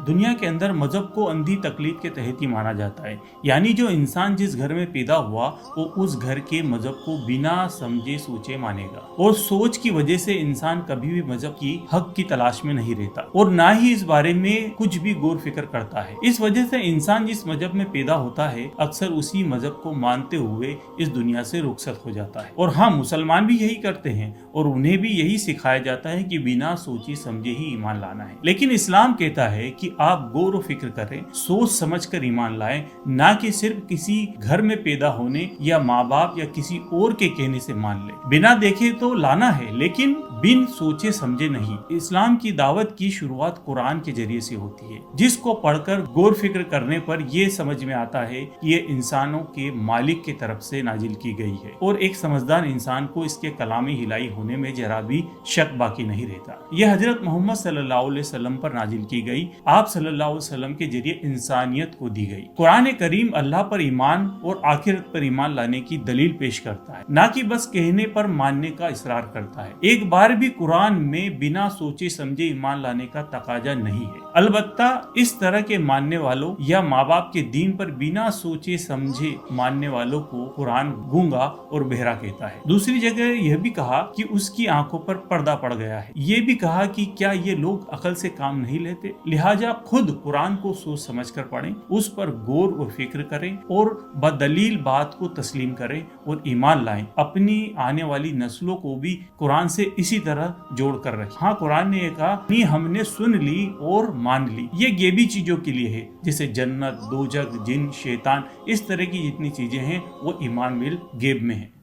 دنیا کے اندر مذہب کو اندھی تقلید کے تحت ہی مانا جاتا ہے، یعنی جو انسان جس گھر میں پیدا ہوا وہ اس گھر کے مذہب کو بنا سمجھے سوچے مانے گا، اور سوچ کی وجہ سے انسان کبھی بھی مذہب کی حق کی تلاش میں نہیں رہتا اور نہ ہی اس بارے میں کچھ بھی غور فکر کرتا ہے۔ اس وجہ سے انسان جس مذہب میں پیدا ہوتا ہے اکثر اسی مذہب کو مانتے ہوئے اس دنیا سے رخصت ہو جاتا ہے۔ اور ہاں، مسلمان بھی یہی کرتے ہیں اور انہیں بھی یہی سکھایا جاتا ہے کہ بنا سوچی سمجھے ہی ایمان لانا ہے، لیکن اسلام کہتا ہے کہ آپ غور و فکر کریں، سوچ سمجھ کر ایمان لائیں، نہ کہ صرف کسی گھر میں پیدا ہونے یا ماں باپ یا کسی اور کے کہنے سے مان لیں۔ بنا دیکھے تو لانا ہے لیکن بن سوچے سمجھے نہیں۔ اسلام کی دعوت کی شروعات قرآن کے ذریعے سے ہوتی ہے، جس کو پڑھ کر غور فکر کرنے پر یہ سمجھ میں آتا ہے کہ یہ انسانوں کے مالک کی طرف سے نازل کی گئی ہے، اور ایک سمجھدار انسان کو اس کے کلامی ہلائی ہونے میں ذرا بھی شک باقی نہیں رہتا۔ یہ حضرت محمد صلی اللہ علیہ وسلم پر نازل کی گئی، آپ صلی اللہ علیہ وسلم کے ذریعے انسانیت کو دی گئی۔ قرآن کریم اللہ پر ایمان اور آخرت پر ایمان لانے کی دلیل پیش کرتا ہے، نہ کہ بس کہنے پر ماننے کا اصرار کرتا ہے۔ ایک بار بھی قرآن میں بنا سوچے سمجھے ایمان لانے کا تقاضا نہیں ہے، البتہ اس طرح کے ماننے والوں یا ماں باپ کے دین پر بنا سوچے سمجھے ماننے والوں کو قرآن گونگا اور بہرا کہتا ہے۔ دوسری جگہ یہ بھی کہا کہ اس کی آنکھوں پر پردہ پڑ گیا ہے۔ یہ بھی کہا کہ کیا یہ لوگ عقل سے کام نہیں لیتے؟ لہٰذا خود قرآن کو سوچ سمجھ کر پڑھیں، اس پر غور اور فکر کریں اور بدلیل بات کو تسلیم کریں اور ایمان لائیں۔ اپنی آنے والی نسلوں کو بھی قرآن سے اسی طرح جوڑ کر رکھیں۔ ہاں، قرآن نے یہ کہا کہ ہم نے سن لی اور مان لی، یہ غیبی چیزوں کے لیے ہے، جیسے جنت، دوزخ، جن، شیطان، اس طرح کی جتنی چیزیں ہیں وہ ایمان بل غیب میں ہیں۔